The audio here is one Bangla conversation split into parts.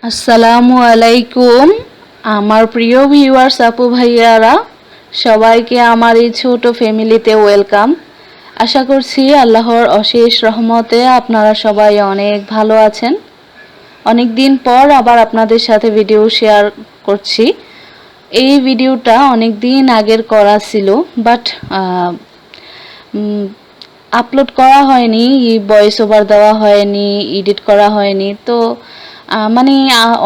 আসসালামু আলাইকুম আমার প্রিয় ভিউয়ার্স আপু ভাইয়ারা সবাইকে আমার এই ছোট ফ্যামিলিতে ওয়েলকাম। আশা করছি আল্লাহর অশেষ রহমতে আপনারা সবাই অনেক ভালো আছেন। অনেক দিন পর আবার আপনাদের সাথে ভিডিও শেয়ার করছি। এই ভিডিওটা অনেক দিন আগের করা ছিল, বাট আপলোড করা হয়নি, ভয়েস ওভার দেওয়া হয়নি, এডিট করা হয়নি। তো মানে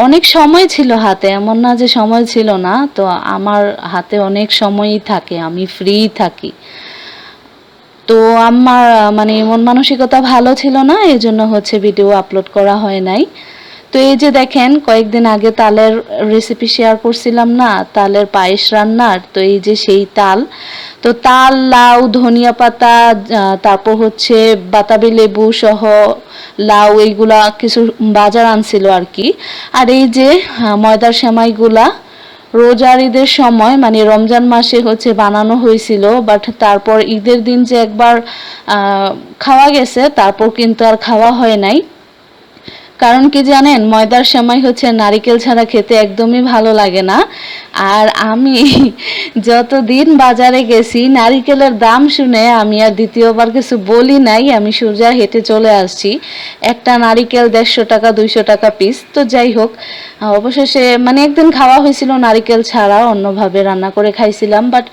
অনেক সময় ছিল হাতে, এমন না যে সময় ছিল না। তো আমার হাতে অনেক সময়ই থাকে, আমি ফ্রি থাকি। তো আমার মানে মন মানসিকতা ভালো ছিল না, এই জন্য হচ্ছে ভিডিও আপলোড করা হয় নাই। তো এই যে দেখেন, কয়েকদিন আগে তালের রেসিপি শেয়ার করছিলাম না, তালের পায়েস রান্নার। তো এই যে সেই তাল, তো তাল, লাউ, ধনিয়া পাতা, তারপর হচ্ছে বাতাবি লেবু সহ লাউ, এইগুলা কিছু বাজার আনছিল আর কি। আর এই যে ময়দার সেমাইগুলা রোজার ঈদের সময় মানে রমজান মাসে হচ্ছে বানানো হয়েছিল, বাট তারপর ঈদের দিন যে একবার খাওয়া গেছে, তারপর কিন্তু আর খাওয়া হয় নাই। কারণ কি জানেন, ময়দার সেমাই হচ্ছে নারিকেল ছাড়া খেতে একদমই ভালো লাগে না। আর আমি যতদিন বাজারে গেছি, নারিকেলের দাম শুনে আমি আর দ্বিতীয়বার কিছু বলি নাই, আমি সোজা হেঁটে চলে আসছি। একটা নারিকেল 150 টাকা 200 টাকা পিস। তো যাই হোক, অবশেষে মানে একদিন খাওয়া হয়েছিল নারিকেল ছাড়া, অন্যভাবে রান্না করে খাইছিলাম, বাট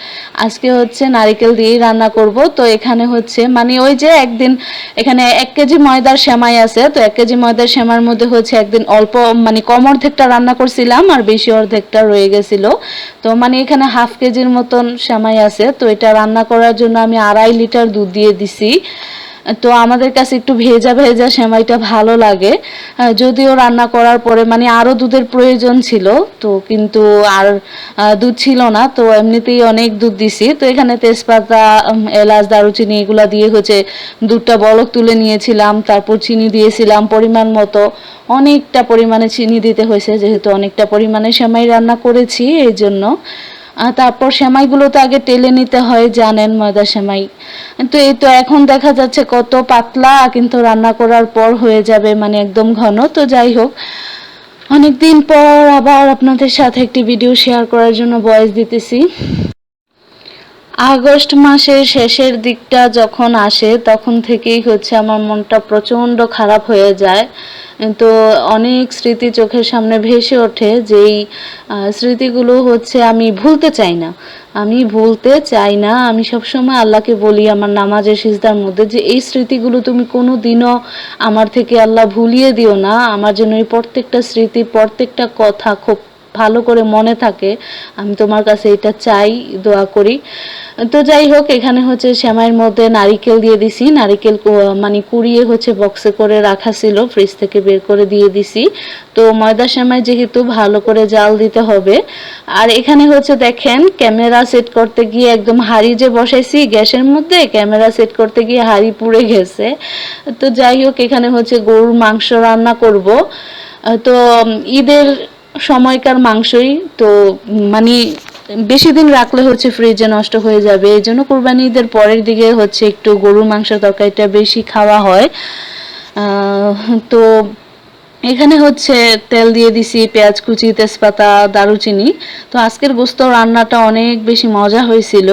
আজকে হচ্ছে নারিকেল দিয়েই রান্না করব। তো এখানে হচ্ছে মানে ওই যে একদিন এখানে 1 কেজি ময়দার সেমাই আছে, তো 1 কেজি ময়দার সেমাইয়ের মধ্যে হচ্ছে একদিন অল্প মানে কম অর্ধেকটা রান্না করছিলাম আর বেশি অর্ধেকটা রয়ে গেছিল। তো মানে এখানে হাফ কেজির মতন সেমাই আছে। তো এটা রান্না করার জন্য আমি 2.5 লিটার দুধ দিয়ে দিছি। তো আমাদের কাছে একটু ভেজা ভেজা সেমাইটা ভালো লাগে। যদিও রান্না করার পরে মানে আরও দুধের প্রয়োজন ছিল, তো কিন্তু আর দুধ ছিল না, তো এমনিতেই অনেক দুধ দিছি। তো এখানে তেজপাতা, এলাচ, দারুচিনি এগুলা দিয়ে হচ্ছে দুধটা বলক তুলে নিয়েছিলাম। তারপর চিনি দিয়েছিলাম পরিমাণ মতো, অনেকটা পরিমাণে চিনি দিতে হয়েছে যেহেতু অনেকটা পরিমাণে সেমাই রান্না করেছি এই জন্য। তারপর সেমাইগুলো তো আগে টেলে নিতে হয়, জানেন, ময়দা সেমাই। তো এই তো এখন দেখা যাচ্ছে কত পাতলা, কিন্তু রান্না করার পর হয়ে যাবে মানে একদম ঘন। তো যাই হোক, অনেকদিন পর আবার আপনাদের সাথে একটি ভিডিও শেয়ার করার জন্য ভয়েস দিতেছি। আগস্ট মাসের শেষের দিকটা যখন আসে, তখন থেকেই হচ্ছে আমার মনটা প্রচণ্ড খারাপ হয়ে যায়। তো অনেক স্মৃতি চোখের সামনে ভেসে ওঠে, যেই স্মৃতিগুলো হচ্ছে আমি ভুলতে চাই না। আমি সবসময় আল্লাহকে বলি আমার নামাজের সিজদার মধ্যে যে এই স্মৃতিগুলো তুমি কোনো দিনও আমার থেকে আল্লাহ ভুলিয়ে দিও না, আমার জন্য এই প্রত্যেকটা স্মৃতি, প্রত্যেকটা কথা খুব ভালো করে মনে থাকে। আমি তোমার কাছে এটা চাই, দোয়া করি। তো যাই হোক, এখানে হচ্ছে সেমাইয়ের মধ্যে নারিকেল দিয়ে দিছি। নারিকেল মানে কুড়িয়ে হচ্ছে বক্সে করে রাখা ছিল, ফ্রিজ থেকে বের করে দিয়ে দিছি। তো ময়দা সেমাই যেহেতু ভালো করে জাল দিতে হবে। আর এখানে হচ্ছে দেখেন, ক্যামেরা সেট করতে গিয়ে একদম হাঁড়ি যে বসাইছি গ্যাসের মধ্যে, ক্যামেরা সেট করতে গিয়ে হাঁড়ি পুড়ে গেছে। তো যাই হোক, এখানে হচ্ছে গরুর মাংস রান্না করব। তো ঈদের সময়কার মাংসই তো মানে বেশি দিন রাখলে হচ্ছে ফ্রিজে নষ্ট হয়ে যাবে, এই জন্য কুরবানি ঈদের পরের দিকে হচ্ছে একটু গরুর মাংস তরকারিটা বেশি খাওয়া হয়। তো এখানে হচ্ছে তেল দিয়ে দিছি, পেঁয়াজ কুচি, তেজপাতা, দারুচিনি। তো আজকের গোস্ত রান্নাটা অনেক বেশি মজা হয়েছিল।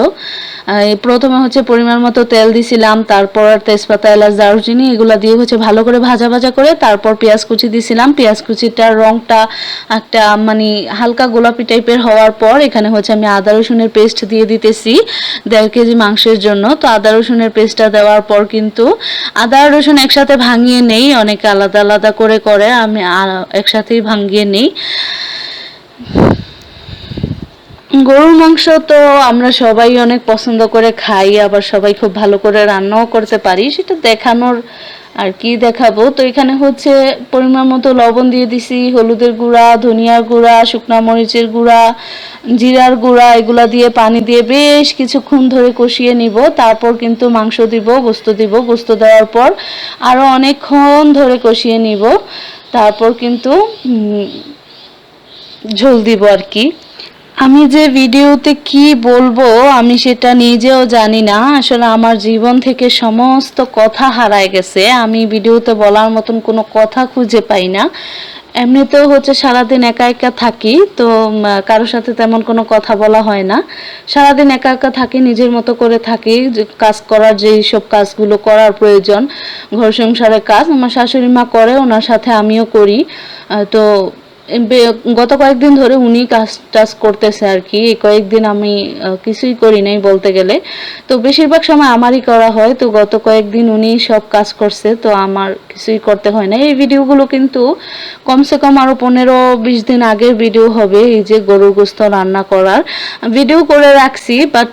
প্রথমে হচ্ছে পরিমাণ মতো তেল দিছিলাম, তারপর তেজপাতা, এলাচ, দারুচিনি এগুলো দিয়ে হচ্ছে ভালো করে ভাজা ভাজা করে তারপর পেঁয়াজ কুচি দিছিলাম। পেঁয়াজ কুচিটার রংটা একটা মানে হালকা গোলাপি টাইপের হওয়ার পর এখানে হচ্ছে আমি আদা রসুনের পেস্ট দিয়ে দিতেছি 1.5 কেজি মাংসের জন্য। তো আদা রসুনের পেস্টটা দেওয়ার পর কিন্তু আদা রসুন একসাথে ভাঙিয়ে নেই, অনেকে আলাদা আলাদা করে করে, আমি একসাথেই ভাঙিয়ে নেই। গরুর মাংস তো আমরা সবাই অনেক পছন্দ করে খাই, আবার সবাই খুব ভালো করে রান্নাও করতে পারি, সেটা দেখানোর আর কি দেখাবো। তো এখানে হচ্ছে পরিমাণ মতো লবণ দিয়ে দিছি, হলুদের গুঁড়া, ধনিয়ার গুঁড়া, শুকনা মরিচের গুঁড়া, জিরার গুঁড়া, এগুলা দিয়ে পানি দিয়ে বেশ কিছুক্ষণ ধরে কষিয়ে নিব। তারপর কিন্তু মাংস দিব, গোস্ত দিব। গোস্ত দেওয়ার পর আরও অনেকক্ষণ ধরে কষিয়ে নিব, তারপর কিন্তু ঝোল দিব আর কি। আমি যে ভিডিওতে কি বলবো আমি সেটা নিজেও জানি না, আসলে আমার জীবন থেকে সমস্ত কথা হারায় গেছে, আমি ভিডিওতে বলার মতন কোনো কথা খুঁজে পাই না। এমনিতেও হচ্ছে সারাদিন একা একা থাকি, তো কারোর সাথে তেমন কোনো কথা বলা হয় না। সারাদিন একা একা থাকি, নিজের মতো করে থাকি, যে কাজ করার যেই সব কাজগুলো করার প্রয়োজন, ঘর সংসারের কাজ আমার শাশুড়ি মা করে, ওনার সাথে আমিও করি। তো গত কয়েকদিন ধরে উনি কাজ টাজ করতেছে আর কি। এই কয়েকদিন আমি কিছুই করি নাই বলতে গেলে, তো বেশিরভাগ সময় আমারই করা হয়। তো গত কয়েকদিন উনি সব কাজ করছে, তো আমার কিছুই করতে হয় না। এই ভিডিওগুলো কিন্তু কমসে কম আরো 15-20 দিন আগের ভিডিও হবে। এই যে গরুর গোস্ত রান্না করার ভিডিও করে রাখছি, বাট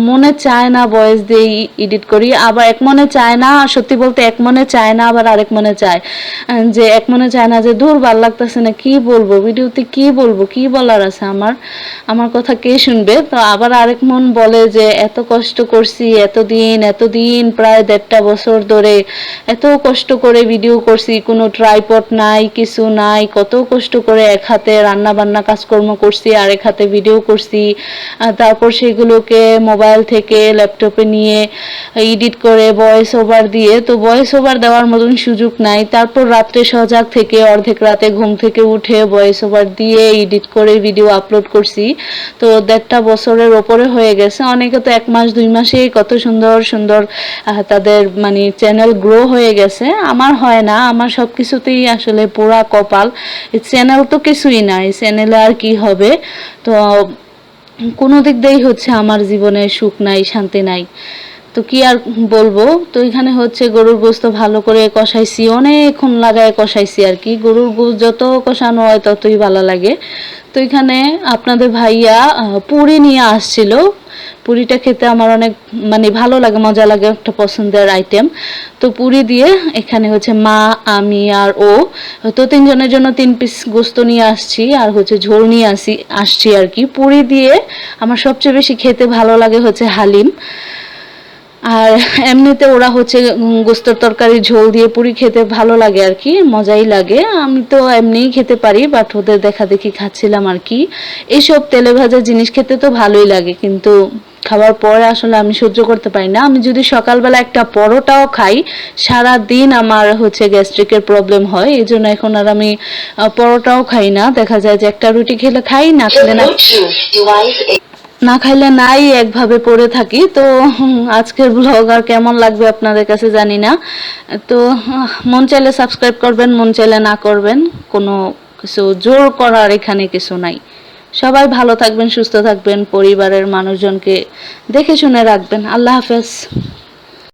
মনে চায় না ভয়েস দিয়ে এডিট করি। আবার এক মনে চায় না, সত্যি বলতে এক মনে চায় না, আবার আরেক মনে চায়। যে এক মনে চায় না যে দূর ভাল লাগতেছে না, কি বলবো ভিডিওতে, কি বলবো, কি বলার আছে আমার, আমার কথা কে শুনবে। তো আবার আরেক মন বলে যে এত কষ্ট করছি, এতদিন প্রায় 1.5 বছর ধরে এত কষ্ট করে ভিডিও করছি, কোনো ট্রাইপড নাই, কিছু নাই, কত কষ্ট করে এক হাতে রান্না বান্না কাজকর্ম করছি আর এক হাতে ভিডিও করছি। তারপর সেগুলোকে মোবাইল থেকে ল্যাপটপে নিয়ে এডিট করে ভয়েস ওভার দিয়ে, তো ভয়েস ওভার দেওয়ার মতন সুযোগ নাই। তারপর রাত্রে সজাগ থেকে অর্ধেক রাতে ঘুম থেকে উঠে ভয়েস ওভার দিয়ে এডিট করে ভিডিও আপলোড করছি। তো 1.5 বছরের ওপরে হয়ে গেছে। অনেকে তো 1 মাস 2 মাসেই কত সুন্দর সুন্দর তাদের মানে চ্যানেল গ্রো হয়ে গেছে। আমার হয় না, আমার সব কিছুতেই আসলে পুরা কপাল। এই চ্যানেল তো কিছুই না, এই চ্যানেলে আর কি হবে। তো কোনো দিক দিয়েই হচ্ছে আমার জীবনে সুখ নাই, শান্তি নাই। তো কি আর বলবো। তো এখানে হচ্ছে গরুর গোস্ত ভালো করে কষাইছি, অনেকক্ষণ লাগায় কষাইছি আর কি। গরুর গোস্ত যত কষানো হয় ততই ভালো লাগে। তো এখানে আপনাদের ভাইয়া পুরি নিয়ে আসছিল। পুরিটা খেতে আমার অনেক মানে ভালো লাগে, মজা লাগে, একটা পছন্দের আইটেম। তো পুরি দিয়ে এখানে হচ্ছে মা, আমি আর ও, তো 3 জনের জন্য 3 পিস গোস্ত নিয়ে আসছি, আর হচ্ছে ঝোল নিয়ে আসছি আর কি। পুরি দিয়ে আমার সবচেয়ে বেশি খেতে ভালো লাগে হচ্ছে হালিম। আর এমনিতে ওরা হচ্ছে গোস্তের তরকারি ঝোল দিয়ে পুরি খেতে ভালো লাগে আর কি, মজাই লাগে। আমি তো এমনিই খেতে পারি, বাট ওদের দেখা দেখি খাচ্ছিলাম আর কি। এইসব তেলে ভাজা জিনিস খেতে তো ভালোই লাগে, কিন্তু খাওয়ার পরে আসলে আমি সহ্য করতে পারি না। আমি যদি সকালবেলা একটা পরোটাও খাই, সারা দিন আমার হচ্ছে গ্যাস্ট্রিকের প্রবলেম হয়। এই জন্য এখন আর আমি পরোটাও খাই না। দেখা যায় যে একটা রুটি খেলে খাই, না খেলে না, না খাইলে নাই, একভাবে পড়ে থাকি। তো আজকের ব্লগ আর কেমন লাগবে আপনাদের কাছে জানি না। তো মন চাইলে সাবস্ক্রাইব করবেন, মন চাইলে না করবেন, কোনো কিছু জোর করার এখানে কিছু নাই। সবাই ভালো থাকবেন, সুস্থ থাকবেন, পরিবারের মানুষজনকে দেখে শুনে রাখবেন। আল্লাহ হাফেজ।